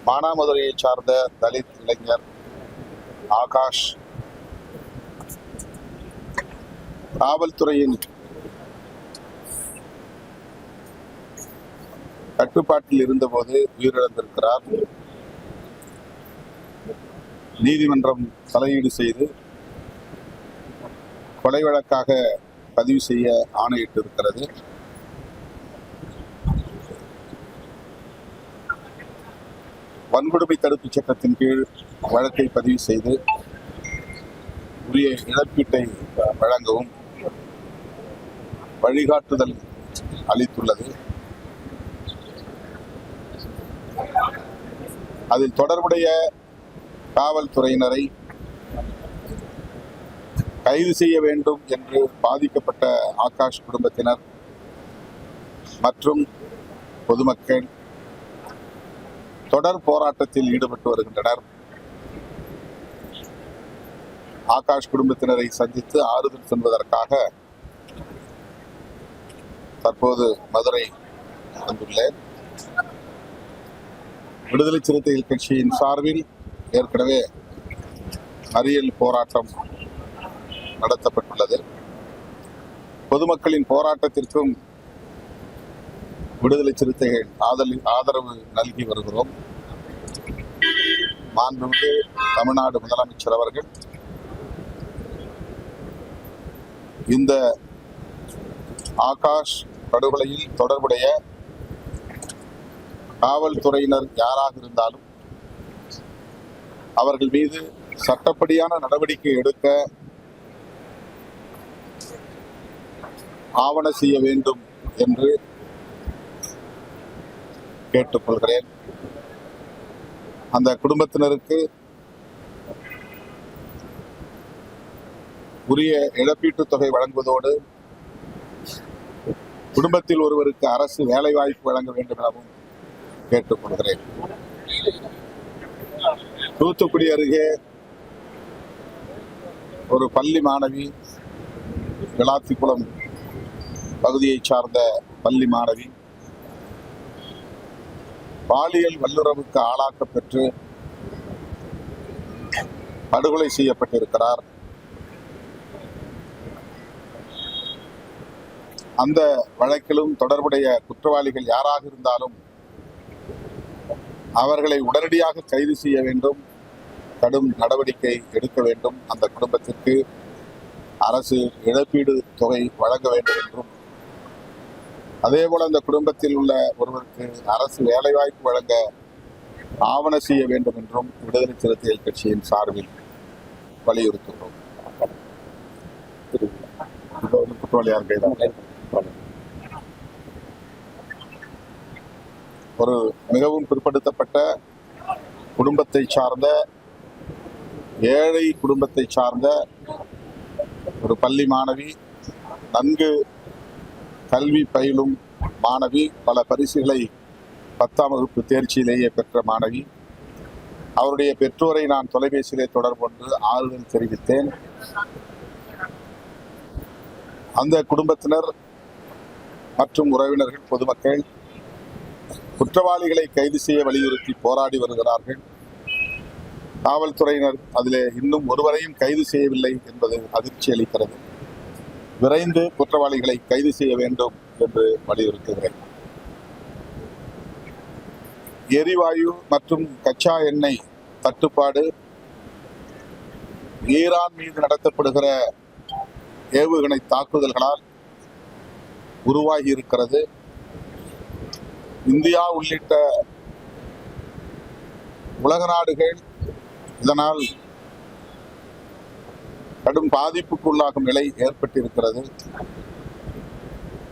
மானாமதுரையை சார்ந்த தலித் இளைஞர் ஆகாஷ் காவல்துறையின் கட்டுப்பாட்டில் இருந்தபோது உயிரிழந்திருக்கிறார். நீதிமன்றம் தலையீடு செய்து கொலை வழக்காக பதிவு செய்ய ஆணையிட்டிருக்கிறது. வன்கொடுமை தடுப்பு சட்டத்தின் கீழ் வழக்கை பதிவு செய்து உரிய இழப்பீட்டை வழங்கவும் வழிகாட்டுதல் அளித்துள்ளது. அதில் தொடர்புடைய காவல்துறையினரை கைது செய்ய வேண்டும் என்று பாதிக்கப்பட்ட ஆகாஷ் குடும்பத்தினர் மற்றும் பொதுமக்கள் தொடர் போராட்டத்தில் ஈடுபட்டு வருகின்றனர். ஆகாஷ் குடும்பத்தினரை சந்தித்து ஆறுதல் சொல்வதற்காக தற்போது மதுரை வந்துள்ளேன். விடுதலை சிறுத்தைகள் கட்சியின் சார்பில் ஏற்கனவே மறியல் போராட்டம் நடத்தப்பட்டுள்ளது. பொதுமக்களின் போராட்டத்திற்கும் விடுதலை சிறுத்தைகள் ஆதரவு நல்கி வருகிறோம். மாண்புமிகு தமிழ்நாடு முதலமைச்சர் அவர்கள் இந்த ஆகாஷ் படுகொலையில் தொடர்புடைய காவல்துறையினர் யாராக இருந்தாலும் அவர்கள் மீது சட்டப்படியான நடவடிக்கை எடுக்க ஆவண செய்ய வேண்டும் என்று கேட்டுக்கொள்கிறேன். அந்த குடும்பத்தினருக்கு உரிய இழப்பீட்டுத் தொகை வழங்குவதோடு குடும்பத்தில் ஒருவருக்கு அரசு வேலைவாய்ப்பு வழங்க வேண்டும் எனவும் கேட்டுக்கொள்கிறேன். தூத்துக்குடி அருகே ஒரு பள்ளி மாணவி, விளாத்திக்குளம் பகுதியை சார்ந்த பள்ளி மாணவி பாலியல் வல்லுறவுக்கு ஆளாக்கப்பெற்று படுகொலை செய்யப்பட்டிருக்கிறார். அந்த வழக்கிலும் தொடர்புடைய குற்றவாளிகள் யாராக இருந்தாலும் அவர்களை உடனடியாக கைது செய்ய வேண்டும், கடும் நடவடிக்கை எடுக்க வேண்டும், அந்த குடும்பத்திற்கு அரசு இழப்பீடு தொகை வழங்க வேண்டும் என்றும், அதேபோல அந்த குடும்பத்தில் உள்ள ஒருவருக்கு அரசு வேலைவாய்ப்பு வழங்க ஆவண செய்ய வேண்டும் என்றும் விடுதலை சிறுத்தைகள் கட்சியின் சார்பில் வலியுறுத்துகிறோம். குற்றவாளியார் கைதான ஒரு மிகவும் பிற்படுத்தப்பட்ட குடும்பத்தை சார்ந்த, ஏழை குடும்பத்தை சார்ந்த ஒரு பள்ளி மாணவி, நன்கு கல்வி பயிலும் மாணவி, பல பரிசுகளை 10ஆம் வகுப்பு தேர்ச்சியிலேயே பெற்ற மாணவி. அவருடைய பெற்றோரை நான் தொலைபேசியிலே தொடர்பு கொண்டு ஆறுதல் தெரிவித்தேன். அந்த குடும்பத்தினர் மற்றும் உறவினர்கள், பொதுமக்கள் குற்றவாளிகளை கைது செய்ய வலியுறுத்தி போராடி வருகிறார்கள். காவல்துறையினர் அதிலே இன்னும் ஒருவரையும் கைது செய்யவில்லை என்பது அதிர்ச்சி அளிக்கிறது. விரைந்து குற்றவாளிகளை கைது செய்ய வேண்டும் என்று வலியுறுத்துகிறேன். எரிவாயு மற்றும் கச்சா எண்ணெய் தட்டுப்பாடு ஈரான் மீது நடத்தப்படுகிற ஏவுகணை தாக்குதல்களால் உருவாகி இருக்கிறது. இந்தியா உள்ளிட்ட உலக நாடுகள் இதனால் கடும் பாதிப்புக்குள்ளாகும் நிலை ஏற்பட்டிருக்கிறது.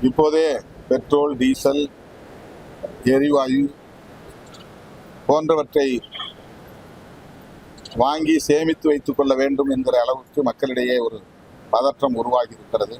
இப்போதே பெட்ரோல், டீசல், எரிவாயு போன்றவற்றை வாங்கி சேமித்து வைத்துக் கொள்ள வேண்டும் என்கிற அளவுக்கு மக்களிடையே ஒரு பதற்றம் உருவாகி இருக்கிறது.